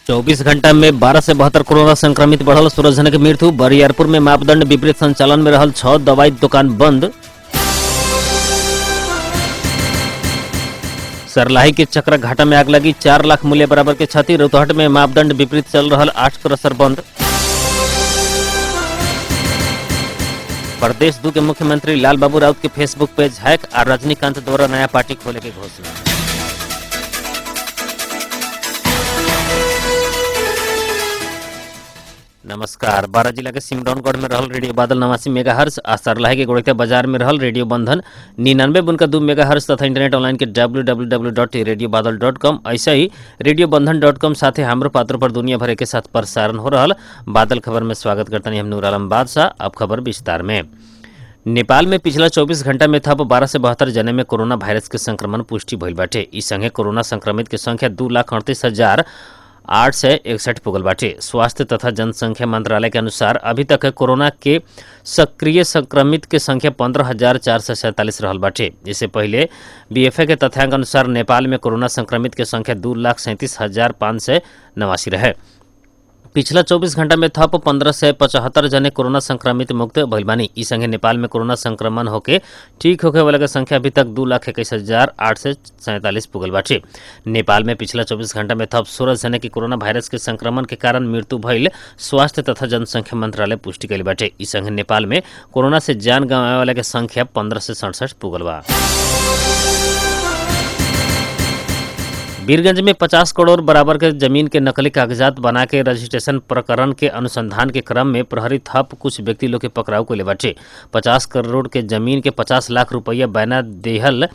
24 घंटा में 12 से 72 कोरोना संक्रमित बढ़ल, 16 जन के मृत्यु। बरियारपुर में मापदंड विपरीत संचालन में रहल 6 दवाई दुकान बंद। सरलाही के चक्रा घाटा में आग लगी, 4 लाख मूल्य बराबर के क्षति। रौतहट में मापदंड विपरीत चल रहल 8 क्रशर बंद। प्रदेश 2 के मुख्यमंत्री लाल बाबू राउत के फेसबुक पेज हैक और रजनीकांत द्वारा नया पार्टी खोले के घोषणा। नमस्कार। 12 जिला के सिमरौनगढ़ में रहल रेडियो बादल 89 मेगाहर्ट्ज आ सरलाही के गोड़िया बाजार में रहल रेडियो बंधन 99.2 मेगाहर्ट्ज तथा इंटरनेट ऑनलाइन के www.radiobadal.com। ऐसा ही रेडियो बंधन.com साथे हमरो पात्रों पर दुनिया भर के साथ प्रसारण हो रहल बादल खबर में स्वागत करता हम नूर आलम बादशाह। अब खबर विस्तार में। नेपाल में पिछला 24 घंटा में थप 12 से 72 जने में कोरोना वायरस के संक्रमण पुष्टि भइल बाटे। इस संगे कोरोना संक्रमित के संख्या 2,38,861 पुगल बाटे। स्वास्थ्य तथा जनसंख्या मंत्रालय के अनुसार अभी तक कोरोना के सक्रिय संक्रमित के संख्या 15,447 रहल बाटे। इससे पहले बीएफए के तथ्यांक अनुसार नेपाल में कोरोना संक्रमित के संख्या 2,37,589 रहे। पिछला 24 घंटा में थप 15 से 75 जने कोरोना संक्रमित मुक्त भइल बानी। इस संगे नेपाल में कोरोना संक्रमण होके ठीक होके वाला के संख्या अभी तक 2,21,847 पुगल बाटे। नेपाल में पिछला 24 घंटा में थप 16 जने की कोरोना वायरस के संक्रमण के कारण मृत्यु भइल स्वास्थ्य तथा जनसंख्या मंत्रालय पुष्टि कइले बाटे। इस संगे नेपाल में कोरोना से जान गंवावे वाला के संख्या 15 से 67 पुगल बा। वीरगंज में 50 करोड़ बराबर के जमीन के नकली कागजात बना के रजिस्ट्रेशन प्रकरण के अनुसंधान के क्रम में प्रहरी थप कुछ व्यक्ति लोग के पकड़ाव को ले बाटे। 50 करोड़ के जमीन के 50 लाख रुपया बना देहल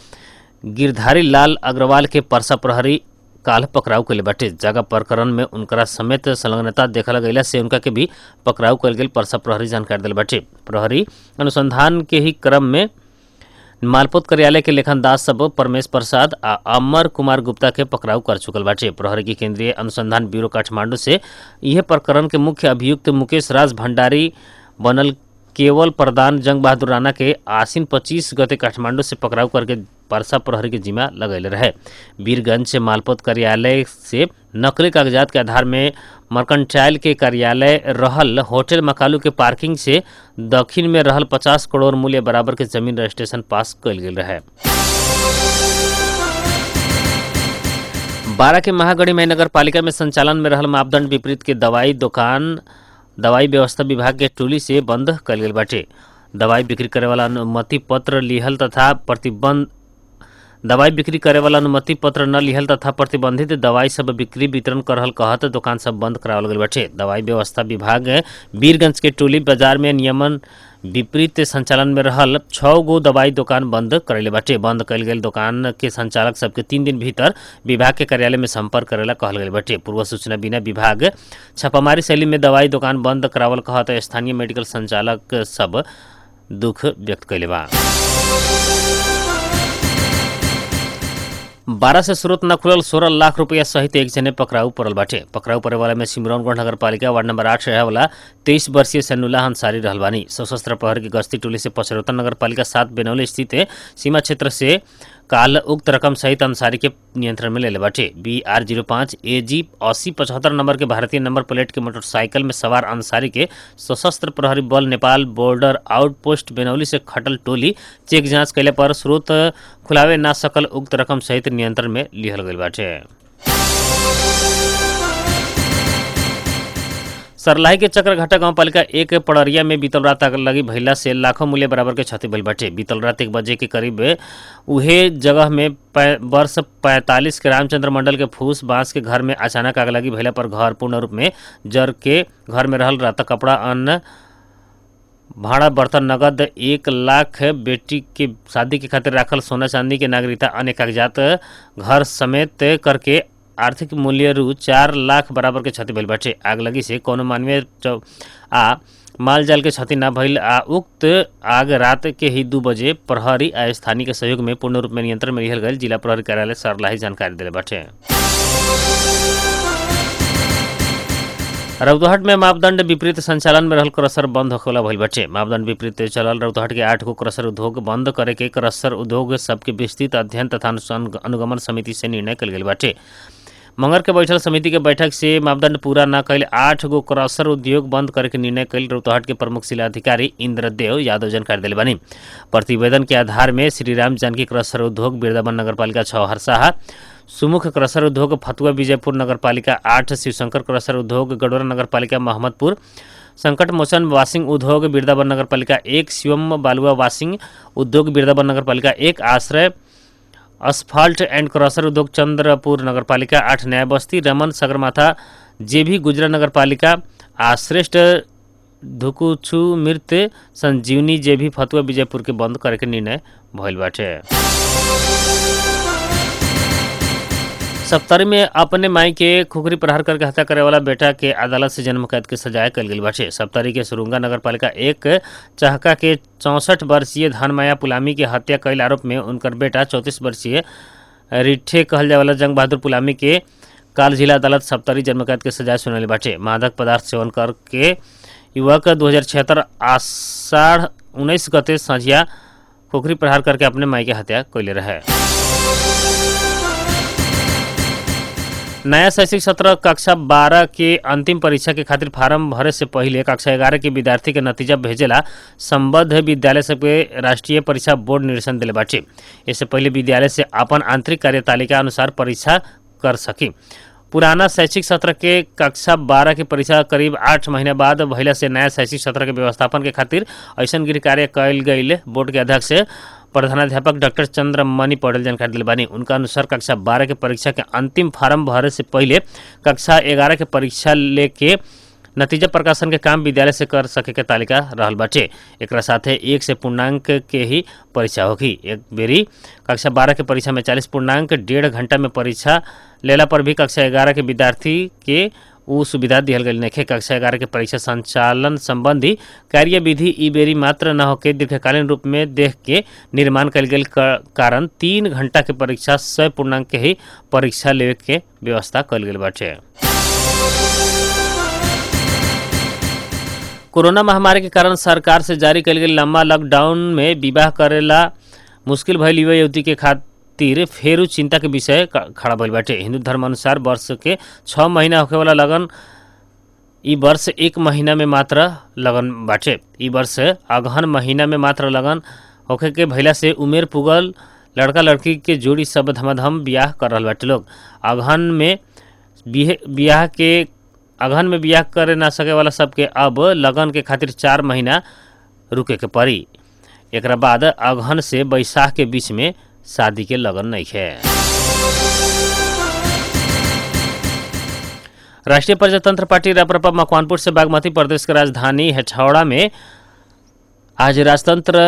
गिरधारी लाल अग्रवाल के परसा प्रहरी काल पकड़ाव के ले बाटे। जगह प्रकरण में उनकरा समेत संलग्नता देखल गईला से उनका के भी पकड़ाव कल गेल परसा प्रहरी जानकारी दिल बाटे। प्रहरी अनुसंधान के ही क्रम में मालपोत कार्यालय के लेखन दास सब परमेश प्रसाद आ अमर कुमार गुप्ता के पकड़ाव कर चुकल बाटे। प्रहरी की केंद्रीय अनुसंधान ब्यूरो काठमांडू से यह प्रकरण के मुख्य अभियुक्त मुकेश राज भंडारी बनल केवल प्रदान जंग बहादुर राणा के आसिन 25 गते काठमांडू से पकड़ाव करके परसा प्रहरी के जिम्मा लगैले रहे। वीरगंज से मालपोत कार्यालय से नकली कागजात के आधार में मर्केंटाइल के कार्यालय रहल होटल मकालू के पार्किंग से दक्षिण में रहल 50 करोड़ मूल्य बराबर के जमीन रजिस्ट्रेशन पास कल गेल रहे। 12 के महागढ़ी में नगर पालिका में संचालन में रहल मापदंड विपरीत के दवाई दुकान दवाई व्यवस्था विभाग के टोली से बंद कल गेल बाटे। दवाई बिक्री करे वाला अनुमति पत्र लिहल तथा न लिहल तथा प्रतिबंधित दवाई सब बिक्री वितरण करहल कहत दुकान सब बंद करावल गल बाटे। दवाई व्यवस्था विभाग वीरगंज के टोली बाजार में नियमन विपरीत संचालन में रहल 6 गो दवाई दुकान बंद करैले बाटे। बंद कल गेल दुकान के संचालक सबके 3 दिन भीतर विभाग के कार्यालय में संपर्क करेला कहल गल बाटे। पूर्व सूचना बिना विभाग छापामारी शैली में दवाई दुकान बंद करावल कहत स्थानीय मेडिकल संचालक सब दुख व्यक्त कैले बा। 12 से स्रोत न खुलल 16 लाख रुपया सहित एक जने पकड़ाऊ पड़ल बाटे। पकड़ाऊ पड़े वाला में सिमरौनगढ़ नगर पालिका वार्ड नंबर 8 रहे वाला 23 वर्षीय सैनुल्लाह अंसारी रहल बानी। सशस्त्र प्रहरी की गश्ती टोली से पचरौता नगर पालिका 7 बेनौली स्थित सीमा क्षेत्र से काल उक्त रकम सहित अंसारी के नियंत्रण में ले बाटे। BR05 AG 8075 नंबर के भारतीय नंबर प्लेट के मोटरसाइकिल में सवार अंसारी के सशस्त्र प्रहरी बल नेपाल बॉर्डर आउटपोस्ट बेनौली से खटल टोली चेक जांच कैले पर स्रोत खुलावे ना सकल उक्त रकम सहित नियंत्रण में लिहल गई बाटे। सरलाही के चक्रघाटा गांव पालिका 1 पड़रिया में बीतल रात आग लगी भइला से लाखों मूल्य बराबर के क्षति भइल बाटे। बीतल रात 1 बजे के करीब उहे जगह में वर्ष 45 के रामचंद्र मंडल के फूस बांस के घर में अचानक आग लगी भइला पर घर पूर्ण रूप में जर के घर में रहल रात कपड़ा अन्न भाड़ा बर्तन नगद 1 लाख बेटी के शादी के खातिर राखल सोना चांदी के नागरिकता अन्य कागजात घर समेत करके आर्थिक मूल्य रु 4 लाख बराबर के क्षति भइल बाटे। आग लगी से कोनो मानवीय आ माल जाल के क्षति न भइल आ उक्त आग रात के ही 2 बजे प्रहरी आ स्थानीय के सहयोग में पूर्ण रूप में नियंत्रण में लिहल गयल जिला प्रहरी कार्यालय सरलाही जानकारी दिले बाटे। रौतहट में मापदंड विपरीत संचालन में रहल क्रशर बंद होखेला भइल बाटे। मापदंड विपरीत चलल रौतहट के 8 गो क्रशर उद्योग बंद करे के क्रशर उद्योग सबके विस्तृत अध्ययन तथा अनुगमन समिति से निर्णय कल गेल बाटे। मंगर के बैठल समिति के बैठक से मापदंड पूरा न कैल 8 गो क्रशर उद्योग बंद करे के निर्णय कैल रौतहट के प्रमुख जिलाधिकारी इंद्रदेव यादव जानकारी दिले बानी। प्रतिवेदन के आधार में श्री राम जानकी क्रशर उद्योग बिरदावन नगरपालिका 6 हरसाहा, सुमुख क्रशर उद्योग फतुआ विजयपुर नगरपालिका 8, शिवशंकर क्रशर उद्योग गडोरा नगरपालिका महमदपुर, संकट मोचन वाशिंग उद्योग बिरदावन नगरपालिका 1, शिवम बालुआ वाशिंग उद्योग बिरदावन नगरपालिका 1, आश्रय असफाल्ट एंड क्रशर उद्योग चंद्रपुर नगरपालिका 8, न्याय बस्ती रमन सगरमाथा जेभी गुजरा नगरपालिका श्रेष्ठ धुकुछु मृत संजीवनी जेभी फतुआ विजयपुर के बंद करे के निर्णय भइल बाटे। सप्तरी में अपने माई के खुखरी प्रहार करके हत्या करे वाला बेटा के अदालत से जन्म कैद के सजाए कल गई बाटे। सप्तरी के सुरुंगा नगरपालिका 1 चहका के 64 वर्षीय धनमाया पुलामी के हत्या कैल आरोप में उनकर बेटा 34 वर्षीय रिठे कहल जाए वाला जंग बहादुर पुलामी के काल जिला अदालत सप्तरी जन्म कैद के सजाए सुनले बाटे। मादक पदार्थ सेवन करके युवक 2076 आषाढ़ 19 गते संझिया खुखरी प्रहार करके अपने माई के हत्या कैले रहे। नया शैक्षिक सत्र कक्षा 12 के अंतिम परीक्षा के खातिर फार्म भरे से पहले कक्षा 11 के विद्यार्थी के नतीजा भेजेला संबद्ध विद्यालय सबके राष्ट्रीय परीक्षा बोर्ड निर्देशन दिले बाटे। इससे पहले विद्यालय से अपन आंतरिक कार्यतालिका अनुसार परीक्षा कर सकी। पुराना शैक्षिक सत्र के कक्षा 12 की परीक्षा करीब 8 महीने बाद भइला से नया शैक्षिक सत्र के व्यवस्थापन के खातिर ऐसन गृह कार्य कैल गई। बोर्ड के अध्यक्ष प्रधानाध्यापक डॉक्टर चंद्रमणि पटेल जानकारी दिले बानी। उनका अनुसार कक्षा 12 के परीक्षा के अंतिम फार्म भरे से पहले कक्षा 11 के परीक्षा लेके नतीजा प्रकाशन के काम विद्यालय से कर सके के तालिका रहल बाटे। एकरा साथे 1 से पूर्णांक के ही परीक्षा होगी। एक बेरी कक्षा 12 के परीक्षा में 40 पूर्णांक 1.5 घंटा में परीक्षा लेला पर भी कक्षा 11 के विद्यार्थी के उ सुविधा दिहल गई नखे। कक्षा 11 के परीक्षा संचालन संबंधी कार्यविधि ई बेरी मात्र न होके दीर्घकालीन रूप में देख के निर्माण कल गई कारण 3 घंटा के परीक्षा 100 पूर्णांक के ही परीक्षा लेवे के व्यवस्था कल गई बाटे। कोरोना महामारी के कारण सरकार से जारी कल गई लंबा लॉकडाउन में विवाह करेला मुश्किल भइल युवा युवती के खातिर फेरू चिंता के विषय खड़ा भइल बाटे। हिंदू धर्म अनुसार वर्ष के 6 महीना होखे वाला लगन ई वर्ष 1 महीना में मात्र लगन बाटे। ई वर्ष अगहन महीना में मात्र लगन होखे के भइला से उमेर पुगल लड़का लड़की के जोड़ी सब धमाधम बियाह कर रहल बाटे लोग। अगहन में बियाह करे ना सके वाला सबके अब लगन के खातिर 4 महीना रुके के पड़ी। एकरा बाद अगहन से बैसाख के बीच में शादी के लगन नहीं है। राष्ट्रीय प्रजातंत्र पार्टी राप्रपा मकवानपुर से बागमती प्रदेश के राजधानी हेठौड़ा में आज राजतंत्र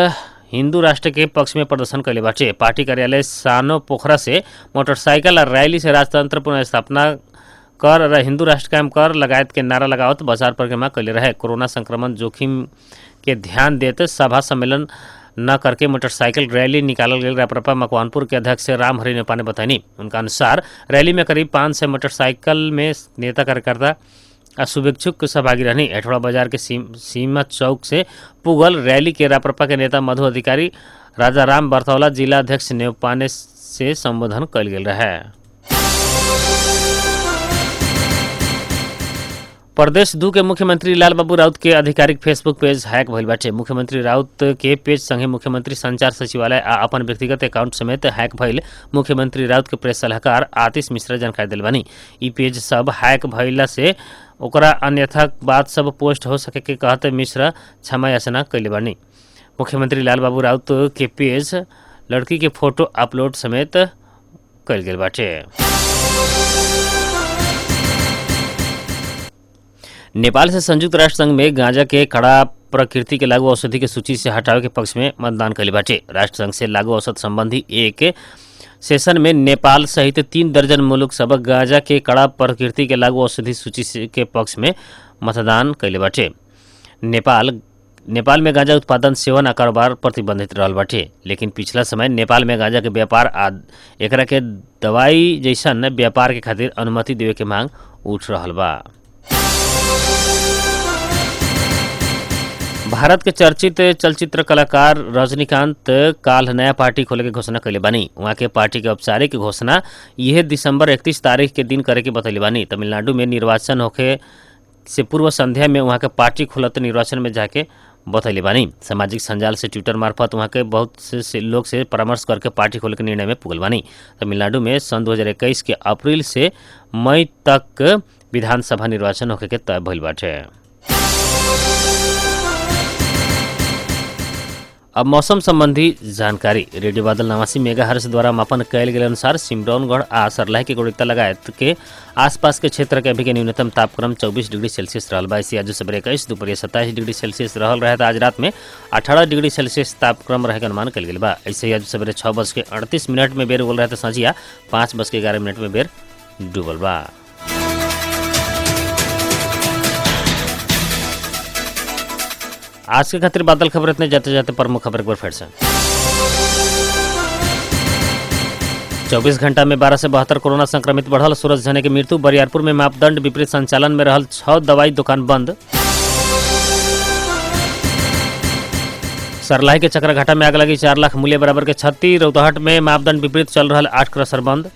हिंदू राष्ट्र के पक्ष में प्रदर्शन कैले बाटे। पार्टी कार्यालय सानो पोखरा से मोटरसाइकिल और रैली से राजतंत्र पुनर्स्थापना कर हिंदू राष्ट्र कायम कर लगायत के नारा लगावत बाजार परिक्रमा कैले रहे। कोरोना संक्रमण जोखिम के ध्यान देते सभा सम्मेलन न करके मोटरसाइकिल रैली निकालल गई। राप्रपा मकवानपुर के अध्यक्ष राम हरि नेपाल ने बतानी। उनका अनुसार रैली में करीब 500 मोटरसाइकिल में नेता कार्यकर्ता और शुभेच्छुक सहभागी रहनी। हेठौड़ा बाजार के सीमा चौक से पुगल रैली के राप्रपा के नेता मधु अधिकारी राजा राम बरतौला जिला अध्यक्ष नेवपाने से संबोधन कल गई रहे। प्रदेश 2 के मुख्यमंत्री लाल बाबू राउत के आधिकारिक फेसबुक पेज हैक भइल बाटे। मुख्यमंत्री राउत के पेज संगे मुख्यमंत्री संचार सचिवालय आ अपन व्यक्तिगत अकाउंट समेत हैक भइल मुख्यमंत्री राउत के प्रेस सलाहकार आतिश मिश्रा जानकारी दिल बानी। ई पेज सब हैक भइला से ओकरा अन्यथा बात सब पोस्ट हो सके के कहते मिश्रा क्षमा याचना कैले बानी। मुख्यमंत्री लाल बाबू राउत के पेज लड़की के फोटो अपलोड समेत कल गेल बाटे। नेपाल से संयुक्त राष्ट्र संघ में गांजा के कड़ा प्रकृति के लागू औषधि के सूची से हटावे के पक्ष में मतदान कैले बाटे। राष्ट्र संघ से लागू औषध संबंधी एक सेशन में नेपाल सहित 3 दर्जन मुल्क सब गांजा के कड़ा प्रकृति के लागू औषधि सूची के पक्ष में मतदान कैले बाटे। नेपाल में गांजा उत्पादन सेवन आ कारोबार प्रतिबंधित रहल बाटे, लेकिन पिछला समय नेपाल में गांजा के व्यापार आ एकरा के दवाई जैसन व्यापार के खातिर अनुमति देवे के मांग उठ रहल बा। भारत के चर्चित चलचित्र कलाकार रजनीकांत काल नया पार्टी खोले के घोषणा कैले बानी। वहाँ के पार्टी के औपचारिक घोषणा यह दिसंबर 31 तारीख के दिन करे के बतैले बानी। तमिलनाडु में निर्वाचन होखे से पूर्व संध्या में वहाँ के पार्टी खुलत निर्वाचन में जाके बतैले बानी। सामाजिक संजाल से ट्विटर मार्फत वहाँ के बहुत से लोग से परामर्श करके पार्टी खोले के निर्णय में पुगल बानी। तमिलनाडु में सन 2021 के अप्रैल से मई तक विधानसभा निर्वाचन होखे के तय भइल बाटे। अब मौसम संबंधी जानकारी। रेडियो बादल 89 मेगाहर्ट्ज द्वारा मापन कयल गेल अनुसार सिमरौनगढ़ आ सरलाही के गोड़िता लगायत के आसपास के क्षेत्र के अभी के न्यूनतम तापक्रम 24 डिग्री सेल्सियस रहल बा। इसी आज सवेरे 21 दोपहर 27 डिग्री सेल्सियस रहल रहे आज रात में 18 डिग्री सेल्सियस तापक्रम रहे के अनुमान कयल गेल बा। ऐसे ही आज सवेरे 6:38 में बेर उगल रहे तो संझिया 5:11 में बेर डूबल बा। आज के खातिर बादल खबर इतने जाते जाते प्रमुख खबर एक बार फिर से। 24 घंटा में 12 से 72 कोरोना संक्रमित बढ़ल। सूरज झने की मृत्यु। बरियारपुर में मापदंड विपरीत संचालन में रहल 6 दवाई दुकान बंद। सरलाही के चक्राघाटा में आग लगी 4 लाख मूल्य बराबर के क्षति। रौतहट में मापदंड विपरीत चल रहा 8 क्रशर बंद।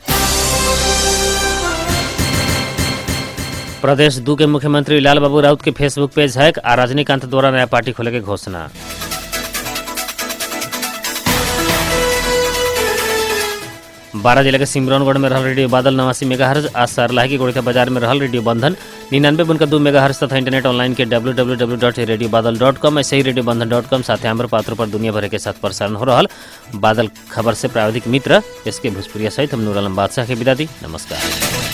प्रदेश 2 के मुख्यमंत्री लाल बाबू राउत के फेसबुक पेज हैक आ रजनीकांत द्वारा नया पार्टी खोले के घोषणा। बारह जिले के सिमरौनगढ़ में रहल रेडियो बादल 89 मेगाहर्ट्ज आ सरलाही के गोड़िया बाजार में रहल रेडियो बंधन 99.2 मेगाहर्ट्ज तथा इंटरनेट ऑनलाइन के www.radiobadal.com ऐसे ही radiobandhan.com साथ आम्र पात्रों पर दुनिया भर के साथ प्रसारण हो रहा। बादल खबर से प्राविधिक मित्र इसके भोजपुरिया सहित हम नूर आलम बादशाह के विदा दी। नमस्कार।